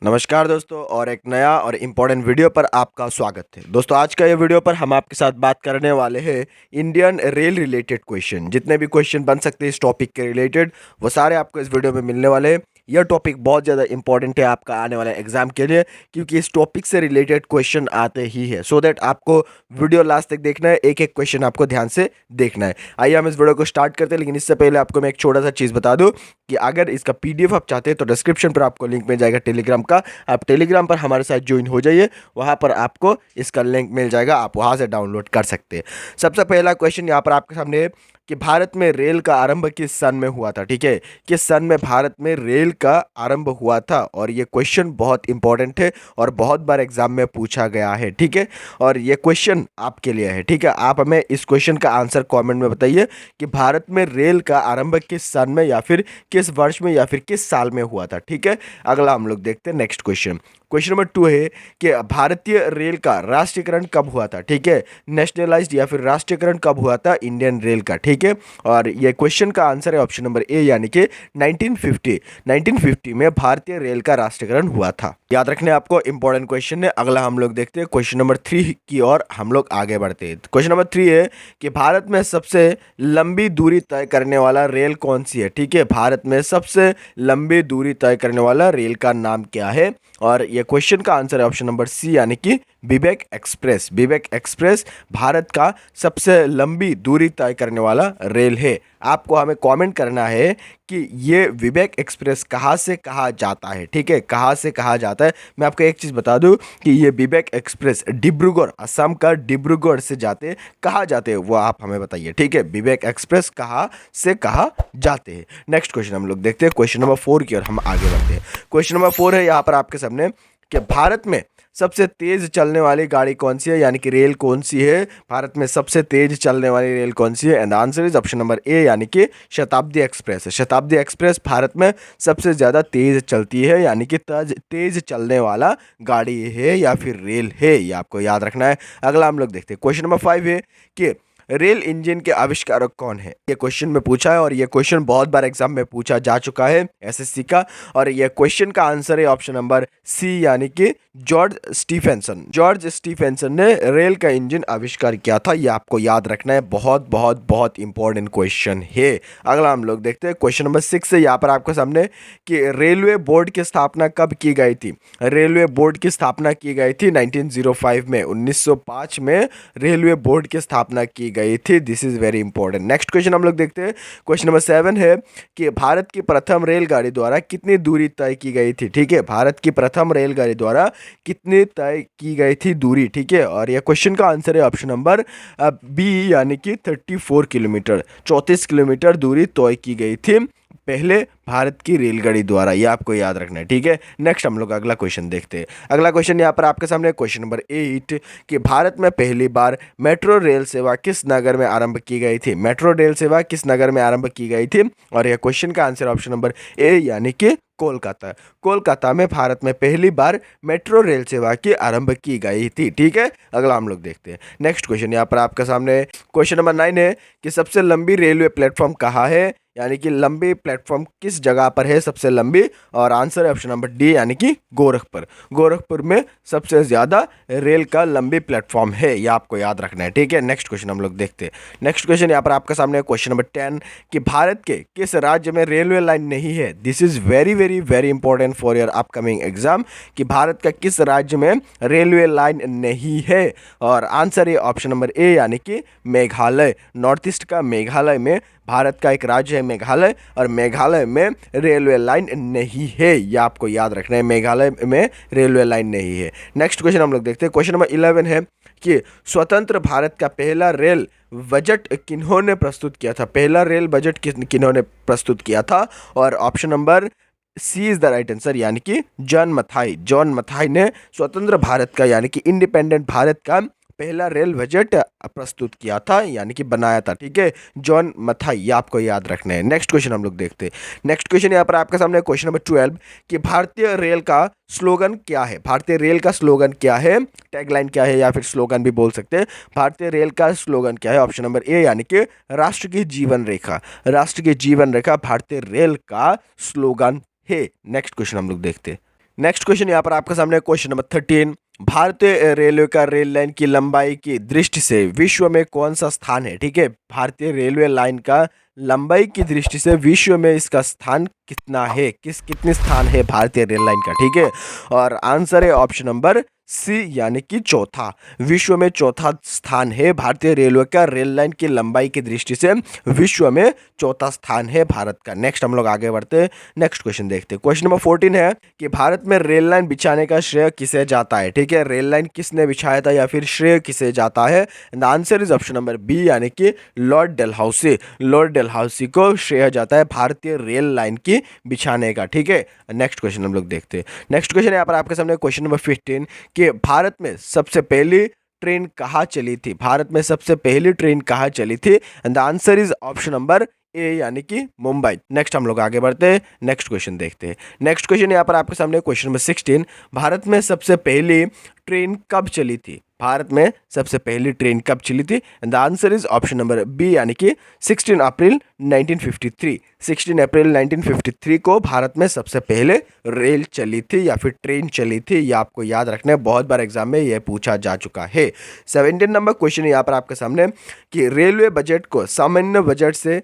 नमस्कार दोस्तों और एक नया और इम्पोर्टेंट वीडियो पर आपका स्वागत है। दोस्तों आज का ये वीडियो पर हम आपके साथ बात करने वाले हैं इंडियन रेल रिलेटेड क्वेश्चन। जितने भी क्वेश्चन बन सकते हैं इस टॉपिक के रिलेटेड वो सारे आपको इस वीडियो में मिलने वाले हैं। यह टॉपिक बहुत ज़्यादा इंपॉर्टेंट है आपका आने वाले एग्जाम के लिए, क्योंकि इस टॉपिक से रिलेटेड क्वेश्चन आते ही है। सो दैट आपको वीडियो लास्ट तक देखना है, एक एक क्वेश्चन आपको ध्यान से देखना है। आइए हम इस वीडियो को स्टार्ट करते हैं, लेकिन इससे पहले आपको मैं एक छोटा सा चीज़ बता दूं कि अगर इसका पीडीएफ आप चाहते हैं तो डिस्क्रिप्शन पर आपको लिंक मिल जाएगा टेलीग्राम का। आप टेलीग्राम पर हमारे साथ ज्वाइन हो जाइए, वहाँ पर आपको इसका लिंक मिल जाएगा, आप वहाँ से डाउनलोड कर सकते हैं। सबसे पहला क्वेश्चन यहाँ पर आपके सामने है कि भारत में रेल का आरंभ किस सन में हुआ था। ठीक है, किस सन में भारत में रेल का आरंभ हुआ था, और ये क्वेश्चन बहुत इंपॉर्टेंट है और बहुत बार एग्जाम में पूछा गया है। ठीक है, और ये क्वेश्चन आपके लिए है। ठीक है, आप हमें इस क्वेश्चन का आंसर कमेंट में बताइए कि भारत में रेल का आरंभ किस सन में या फिर किस वर्ष में या फिर किस साल में हुआ था। ठीक है, अगला हम लोग देखते हैं नेक्स्ट क्वेश्चन। क्वेश्चन नंबर 2 है कि भारतीय रेल का राष्ट्रीयकरण कब हुआ था। ठीक है, नेशनलाइज्ड या फिर राष्ट्रीयकरण कब हुआ था इंडियन रेल का। ठीक है, और ये क्वेश्चन का आंसर है ऑप्शन नंबर ए, यानी कि 1950 में भारतीय रेल का राष्ट्रीयकरण हुआ था। याद रखने आपको इंपॉर्टेंट क्वेश्चन है। अगला हम लोग देखते हैं क्वेश्चन नंबर 3 की ओर हम लोग आगे बढ़ते हैं। क्वेश्चन नंबर 3 है कि भारत में सबसे लंबी दूरी तय करने वाला रेल कौन सी है। ठीक है, भारत में सबसे लंबी दूरी तय करने वाला रेल का नाम क्या है, और ये क्वेश्चन का आंसर है ऑप्शन नंबर सी, यानी कि विवेक एक्सप्रेस। विवेक एक्सप्रेस भारत का सबसे लंबी दूरी तय करने वाला रेल है। आपको हमें कमेंट करना है कि ये विवेक एक्सप्रेस कहाँ से कहाँ जाता है। ठीक है, कहाँ से कहाँ जाता है। मैं आपको एक चीज़ बता दूं कि ये विवेक एक्सप्रेस डिब्रूगढ़, असम का डिब्रूगढ़ से जाते हैं। कहाँ जाते हैं वो आप हमें बताइए। ठीक है, विवेक एक्सप्रेस कहाँ से कहाँ जाते हैं। नेक्स्ट क्वेश्चन हम लोग देखते हैं क्वेश्चन नंबर 4 की ओर हम आगे बढ़ते हैं। क्वेश्चन नंबर 4 है यहाँ पर आपके सामने कि भारत में सबसे तेज चलने वाली गाड़ी कौन सी है, यानी कि रेल कौन सी है। भारत में सबसे तेज चलने वाली रेल कौन सी है, and answer is option number A, यानी कि शताब्दी एक्सप्रेस है। शताब्दी एक्सप्रेस भारत में सबसे ज़्यादा तेज चलती है, यानी कि तेज चलने वाला गाड़ी है या फिर रेल है, ये आपको याद रखना है। अगला हम लोग देखते हैं क्वेश्चन नंबर 5 है कि रेल इंजन के आविष्कारक कौन है। ये क्वेश्चन में पूछा है और ये क्वेश्चन बहुत बार एग्जाम में पूछा जा चुका है एसएससी का, और ये क्वेश्चन का आंसर है ऑप्शन नंबर सी, यानी कि जॉर्ज स्टीफेंसन। जॉर्ज स्टीफेंसन ने रेल का इंजन आविष्कार किया था, ये आपको याद रखना है। बहुत बहुत बहुत इंपॉर्टेंट क्वेश्चन है। अगला हम लोग देखते हैं क्वेश्चन नंबर 6 है यहाँ पर आपके सामने कि रेलवे बोर्ड की स्थापना कब की गई थी। रेलवे बोर्ड की स्थापना की गई थी 1905 में, 1905 में रेलवे बोर्ड की स्थापना की गई थी। This is very important. Next question हम लोग देखते हैं क्वेश्चन नंबर 7 है कि भारत की प्रथम रेलगाड़ी द्वारा कितनी दूरी तय की गई थी। ठीक है, भारत की प्रथम रेलगाड़ी द्वारा कितनी तय की गई थी दूरी। ठीक है, और यह क्वेश्चन का आंसर है ऑप्शन नंबर बी, यानी कि 34 किलोमीटर, 34 किलोमीटर दूरी तय की गई थी पहले भारत की रेलगाड़ी द्वारा। ये आपको याद रखना है। ठीक है, नेक्स्ट हम लोग अगला क्वेश्चन देखते हैं। अगला क्वेश्चन यहाँ पर आपके सामने क्वेश्चन नंबर 8 कि भारत में पहली बार मेट्रो रेल सेवा किस नगर में आरंभ की गई थी। मेट्रो रेल सेवा किस नगर में आरंभ की गई थी, और यह क्वेश्चन का आंसर ऑप्शन नंबर ए, यानी कि कोलकाता। कोलकाता में भारत में पहली बार मेट्रो रेल सेवा की आरंभ की गई थी। ठीक है, अगला हम लोग देखते हैं नेक्स्ट क्वेश्चन यहाँ पर आपके सामने क्वेश्चन नंबर 9 है कि सबसे लंबी रेलवे प्लेटफॉर्म कहाँ है, यानी कि लंबी प्लेटफॉर्म किस जगह पर है सबसे लंबी, और आंसर है ऑप्शन नंबर डी, यानी कि गोरखपुर। गोरखपुर में सबसे ज़्यादा रेल का लंबी प्लेटफॉर्म है, ये आपको याद रखना है। ठीक है, नेक्स्ट क्वेश्चन हम लोग देखते हैं। नेक्स्ट क्वेश्चन यहाँ पर आपके सामने क्वेश्चन नंबर 10 कि भारत के किस राज्य में रेलवे लाइन नहीं है। This is very very very important for your upcoming exam कि भारत का किस राज्य में रेलवे लाइन नहीं है, और आंसर है ऑप्शन नंबर ए, यानी कि मेघालय। नॉर्थ ईस्ट का मेघालय में भारत का एक राज्य है मेघालय, और मेघालय में रेलवे लाइन नहीं है, ये आपको याद रखना है। मेघालय में रेलवे लाइन नहीं है। नेक्स्ट क्वेश्चन हम लोग देखते हैं क्वेश्चन नंबर 11 है कि स्वतंत्र भारत का पहला रेल बजट किन्होंने प्रस्तुत किया था। पहला रेल बजट किन्होंने प्रस्तुत किया था, और option number C is the right answer, यानी कि जॉन मथाई। जॉन मथाई ने स्वतंत्र भारत का, यानी कि इंडिपेंडेंट भारत का पहला रेल बजट प्रस्तुत किया था, यानी कि बनाया था। ठीक है, जॉन मथाई, ये आपको याद रखना है। नेक्स्ट क्वेश्चन हम लोग देखते हैं। नेक्स्ट क्वेश्चन यहाँ पर आपके सामने क्वेश्चन नंबर 12 कि भारतीय रेल का स्लोगन क्या है। भारतीय रेल का स्लोगन क्या है, टैगलाइन क्या है, या फिर स्लोगन भी बोल सकते हैं। भारतीय रेल का स्लोगन क्या है, ऑप्शन नंबर ए, यानी कि राष्ट्र की जीवन रेखा। राष्ट्र की जीवन रेखा भारतीय रेल का स्लोगन है। नेक्स्ट क्वेश्चन हम लोग देखते हैं। नेक्स्ट क्वेश्चन यहाँ पर आपके सामने क्वेश्चन नंबर 13। भारतीय रेलवे का रेल लाइन की लंबाई की दृष्टि से विश्व में कौन सा स्थान है? ठीक है, भारतीय रेलवे लाइन का लंबाई की दृष्टि से विश्व में इसका स्थान कितना है, कितने स्थान है भारतीय रेल लाइन का? ठीक है, और आंसर है ऑप्शन नंबर सी यानी कि चौथा। विश्व में चौथा स्थान है भारतीय रेलवे का रेल लाइन की लंबाई की दृष्टि से, विश्व में चौथा स्थान है भारत का। नेक्स्ट हम लोग आगे बढ़ते हैं, नेक्स्ट क्वेश्चन देखते हैं। क्वेश्चन नंबर 14 है कि भारत में रेल लाइन बिछाने का श्रेय किसे जाता है? ठीक है, रेल लाइन किसने बिछाया था या फिर श्रेय किसे जाता है? The answer is option number B यानी कि लॉर्ड डलहौसी। लॉर्ड डलहौसी को श्रेय जाता है भारतीय रेल लाइन की बिछाने का। ठीक है, नेक्स्ट क्वेश्चन हम लोग देखते हैं। नेक्स्ट क्वेश्चन यहाँ पर आपके सामने क्वेश्चन नंबर 15 कि भारत में सबसे पहली ट्रेन कहाँ चली थी? भारत में सबसे पहली ट्रेन कहाँ चली थी? And the answer is option number A यानी कि मुंबई। नेक्स्ट हम लोग आगे बढ़ते हैं, नेक्स्ट क्वेश्चन देखते हैं। नेक्स्ट क्वेश्चन यहाँ पर आपके सामने क्वेश्चन नंबर 16। भारत में सबसे पहली ट्रेन कब चली थी? भारत में सबसे पहली ट्रेन कब चली थी? And the answer is option number B यानी कि 16 अप्रैल 1953। 16 अप्रैल 1953 को भारत में सबसे पहले रेल चली थी या फिर ट्रेन चली थी। ये आपको याद रखना है, बहुत बार एग्जाम में ये पूछा जा चुका है। 17 नंबर क्वेश्चन यहाँ पर आपके सामने कि रेलवे बजट को सामान्य बजट से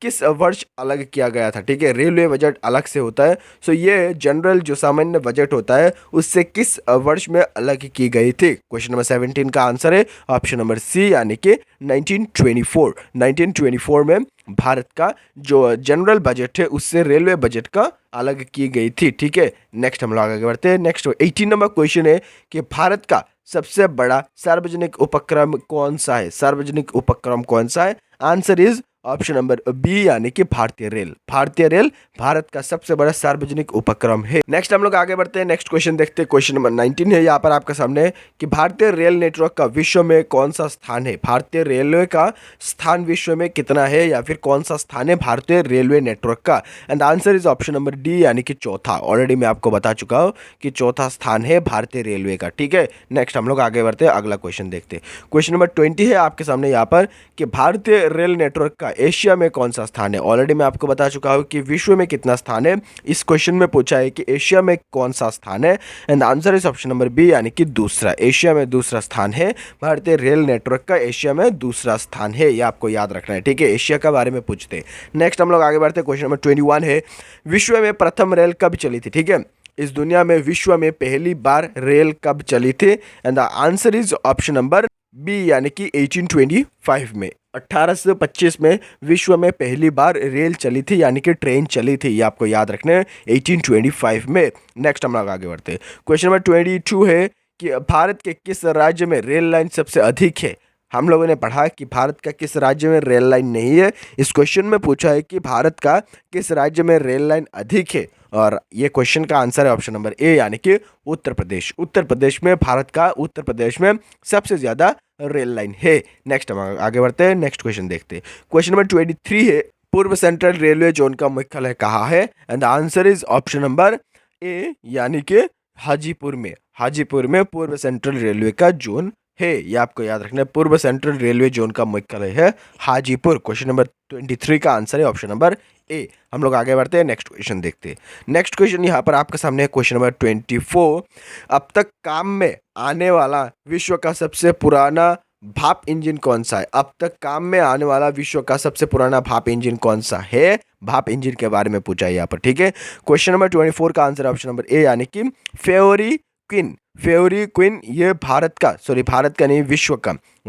किस वर्ष अलग किया गया था? ठीक है, रेलवे बजट अलग से होता है, सो ये जनरल जो सामान्य बजट होता है उससे किस वर्ष में अलग की गई थी? क्वेश्चन नंबर 17 का आंसर है ऑप्शन नंबर सी यानी कि 1924। 1924 में भारत का जो जनरल बजट है उससे रेलवे बजट का अलग की गई थी। ठीक है, नेक्स्ट हम लोग आगे बढ़ते हैं। नेक्स्ट 18 नंबर क्वेश्चन है कि भारत का सबसे बड़ा सार्वजनिक उपक्रम कौन सा है? सार्वजनिक उपक्रम कौन सा है? Answer is option number B यानी कि भारतीय रेल। भारतीय रेल भारत का सबसे बड़ा सार्वजनिक उपक्रम है। नेक्स्ट हम लोग आगे बढ़ते हैं, नेक्स्ट क्वेश्चन देखते हैं। क्वेश्चन नंबर 19 है यहाँ पर आपके सामने कि भारतीय रेल नेटवर्क का विश्व में कौन सा स्थान है? भारतीय रेलवे का स्थान विश्व में कितना है या फिर कौन सा स्थान है भारतीय रेलवे नेटवर्क का? And answer is option number D यानी कि चौथा। ऑलरेडी मैं आपको बता चुका हूँ कि चौथा स्थान है भारतीय रेलवे का। ठीक है, नेक्स्ट हम लोग आगे बढ़ते हैं, अगला क्वेश्चन देखते हैं। क्वेश्चन नंबर 20 है आपके सामने यहाँ पर कि भारतीय रेल नेटवर्क का एशिया में कौन सा स्थान है? ऑलरेडी मैं आपको बता चुका हूँ कि विश्व में कितना स्थान है। इस क्वेश्चन में पूछा है कि एशिया में कौन सा स्थान है, and answer is option number B यानी कि दूसरा। एशिया में दूसरा स्थान है भारतीय रेल नेटवर्क का, एशिया में दूसरा स्थान है, ये आपको याद रखना है। ठीक है, एशिया के बारे में पूछते हैं। नेक्स्ट हम लोग आगे बढ़ते हैं। क्वेश्चन नंबर 21 है विश्व में प्रथम रेल कब चली थी? ठीक है, इस दुनिया में विश्व में पहली बार रेल कब चली थी? And the answer is option number B यानी कि 1825 में। 1825 में विश्व में पहली बार रेल चली थी यानी कि ट्रेन चली थी, ये आपको याद रखना है, 1825 में। नेक्स्ट हम लोग आगे बढ़ते हैं। क्वेश्चन नंबर 22 है कि भारत के किस राज्य में रेल लाइन सबसे अधिक है? हम लोगों ने पढ़ा कि भारत का किस राज्य में रेल लाइन नहीं है। इस क्वेश्चन में पूछा है कि भारत का किस राज्य में रेल लाइन अधिक है, और ये क्वेश्चन का आंसर है ऑप्शन नंबर ए यानी कि उत्तर प्रदेश। उत्तर प्रदेश में भारत का उत्तर प्रदेश में सबसे ज़्यादा रेल लाइन है। नेक्स्ट हम आगे बढ़ते हैं, नेक्स्ट क्वेश्चन देखते हैं। क्वेश्चन नंबर 23 है पूर्व सेंट्रल रेलवे जोन का मुख्यालय कहाँ है? And the answer is option number A यानी कि हाजीपुर में। हाजीपुर में पूर्व सेंट्रल रेलवे का जोन है, ये आपको याद रखना है। पूर्व सेंट्रल रेलवे जोन का मुख्यालय है हाजीपुर। क्वेश्चन नंबर 23 का आंसर है ऑप्शन नंबर ए। हम लोग आगे बढ़ते हैं, नेक्स्ट क्वेश्चन देखते हैं। नेक्स्ट क्वेश्चन यहाँ पर आपके सामने है क्वेश्चन नंबर 24। अब तक काम में आने वाला विश्व का सबसे पुराना भाप इंजन कौन सा है? अब तक काम में आने वाला विश्व का सबसे पुराना भाप इंजन कौन सा है? भाप इंजन के बारे में पूछा है यहाँ पर। ठीक है, क्वेश्चन नंबर 24 का आंसर ऑप्शन नंबर ए यानी कि फेवरी क्वीन। फेवरी क्वीन ये भारत का नहीं,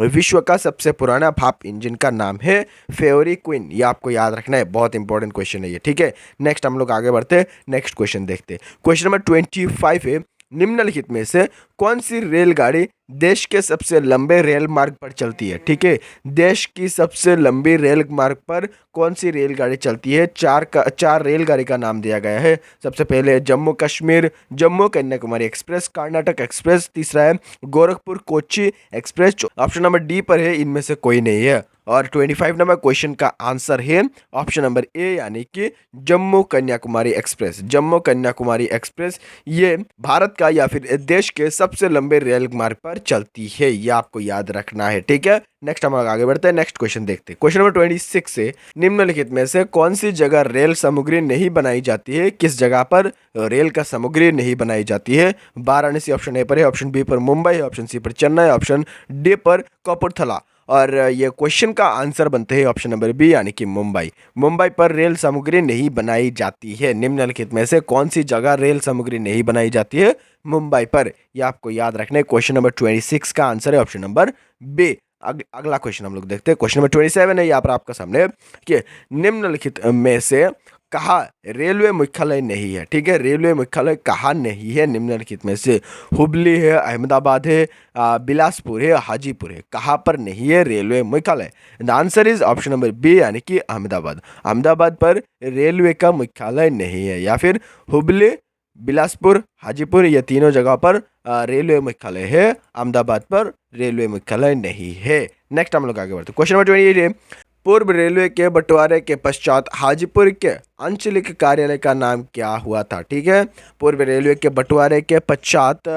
विश्व का सबसे पुराना भाप इंजन का नाम है फेवरी क्वीन, ये आपको याद रखना है, बहुत इंपॉर्टेंट क्वेश्चन है ये। ठीक है, नेक्स्ट हम लोग आगे बढ़ते हैं, नेक्स्ट क्वेश्चन देखते हैं। क्वेश्चन नंबर 25 है निम्नलिखित में से कौन सी रेलगाड़ी देश के सबसे लंबे रेल मार्ग पर चलती है? ठीक है, देश की सबसे लंबी रेल मार्ग पर कौन सी रेलगाड़ी चलती है? चार रेलगाड़ी का नाम दिया गया है। सबसे पहले जम्मू कन्याकुमारी एक्सप्रेस, कर्नाटक एक्सप्रेस, तीसरा है Gorakhpur Kochi express, option number D पर है इनमें से कोई नहीं है। और 25 नंबर क्वेश्चन का आंसर है ऑप्शन नंबर ए यानी कि जम्मू कन्याकुमारी एक्सप्रेस। जम्मू कन्याकुमारी एक्सप्रेस ये भारत का या फिर देश के सबसे लंबे रेल मार्ग पर चलती है, ये आपको याद रखना है, ठीक है। नेक्स्ट हम आगे बढ़ते हैं, नेक्स्ट क्वेश्चन देखते हैं। क्वेश्चन नंबर 26 से निम्नलिखित में से कौन सी जगह रेल सामग्री नहीं बनाई जाती है? किस जगह पर रेल का सामग्री नहीं बनाई जाती है? वाराणसी ऑप्शन ए पर है, ऑप्शन बी पर मुंबई है, ऑप्शन सी पर चेन्नई, ऑप्शन डी पर कपूरथला। और ये क्वेश्चन का आंसर बनते हैं ऑप्शन नंबर बी यानी कि मुंबई। मुंबई पर रेल सामग्री नहीं बनाई जाती है। निम्नलिखित में से कौन सी जगह रेल सामग्री नहीं बनाई जाती है? मुंबई पर। यह आपको याद रखना है। क्वेश्चन नंबर 26 का आंसर है ऑप्शन नंबर बी। अगला क्वेश्चन हम लोग देखते हैं। क्वेश्चन नंबर 27 है यहाँ पर आपका सामने कि निम्नलिखित में से कहा रेलवे मुख्यालय नहीं है? ठीक है, रेलवे मुख्यालय कहाँ नहीं है? निम्नलिखित में से हुबली है, अहमदाबाद है, बिलासपुर है, हाजीपुर है, कहाँ पर नहीं है रेलवे मुख्यालय? The answer is option number B यानी कि अहमदाबाद। अहमदाबाद पर रेलवे का मुख्यालय नहीं है, या फिर हुबली, बिलासपुर, हाजीपुर, ये तीनों जगह पर रेलवे मुख्यालय है। अहमदाबाद पर रेलवे मुख्यालय नहीं है। नेक्स्ट हम लोग आगे बढ़ते हैं। क्वेश्चन नंबर 28 है, पूर्व रेलवे के बंटवारे के पश्चात हाजीपुर के आंचलिक कार्यालय का नाम क्या हुआ था? ठीक है, पूर्व रेलवे के बंटवारे के पश्चात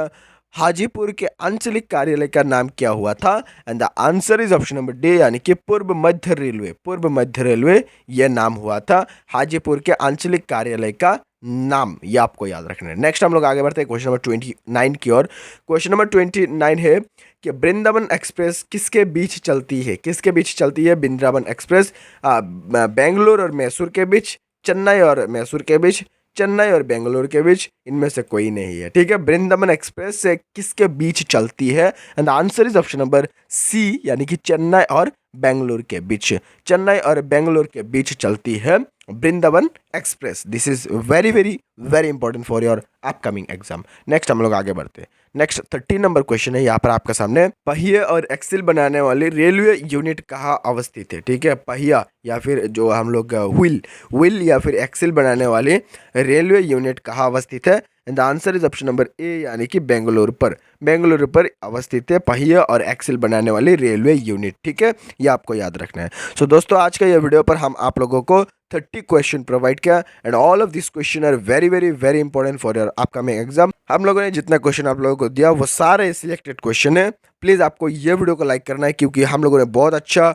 हाजीपुर के आंचलिक कार्यालय का नाम क्या हुआ था? And the answer is option number D यानी कि पूर्व मध्य रेलवे। पूर्व मध्य रेलवे यह नाम हुआ था हाजीपुर के आंचलिक कार्यालय का नाम, ये आपको याद रखना है। नेक्स्ट हम लोग आगे बढ़ते हैं क्वेश्चन नंबर 29 की ओर। क्वेश्चन नंबर 29 है कि वृंदावन एक्सप्रेस किसके बीच चलती है? किसके बीच चलती है वृंदावन एक्सप्रेस? बेंगलुरु और मैसूर के बीच, चेन्नई और मैसूर के बीच, चेन्नई और बेंगलुरु के बीच, इनमें से कोई नहीं है। ठीक है, वृंदावन एक्सप्रेस से किसके बीच चलती है? And answer is option number C यानी कि चेन्नई और बेंगलुरु के बीच। चेन्नई और बेंगलुरु के बीच चलती है Vrindavan express. This is very very very important for your upcoming exam. Next हम लोग आगे बढ़ते हैं। नेक्स्ट 13 नंबर क्वेश्चन है यहाँ पर आपका सामने, पहिए और एक्सिल बनाने वाली रेलवे यूनिट कहाँ अवस्थित है? ठीक है, पहिया या फिर जो हम लोग व्हील या फिर एक्सिल बनाने वाली रेलवे यूनिट कहाँ अवस्थित है? The answer is option number A यानी कि बेंगलुरु पर। बेंगलुरु पर अवस्थित है पहिया और एक्सिल बनाने वाली रेलवे यूनिट। ठीक है, ये आपको याद रखना है। सो दोस्तों, आज का ये वीडियो पर हम आप लोगों को 30 क्वेश्चन प्रोवाइड किया and all of this question are very very very important for your upcoming exam. हम लोगों ने जितना क्वेश्चन आप लोगों को दिया वो सारे सिलेक्टेड क्वेश्चन है। प्लीज़ आपको ये वीडियो को लाइक करना है क्योंकि हम लोगों ने बहुत अच्छा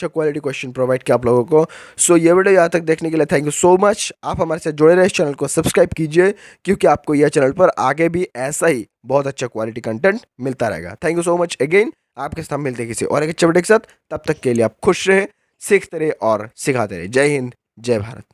क्वालिटी क्वेश्चन प्रोवाइड किया आप लोगों को। सो ये वीडियो यहाँ तक देखने के लिए थैंक यू सो मच। आप हमारे साथ जुड़े रहे, इस चैनल को सब्सक्राइब कीजिए क्योंकि आपको यह चैनल पर आगे भी ऐसा ही बहुत अच्छा क्वालिटी कंटेंट मिलता रहेगा। Thank you so much again. आपके साथ मिलते हैं किसी और एक अच्छे वीडियो के साथ। तब तक के लिए आप खुश रहे, सीखते रहे और सिखाते रहे। जय हिंद, जय भारत।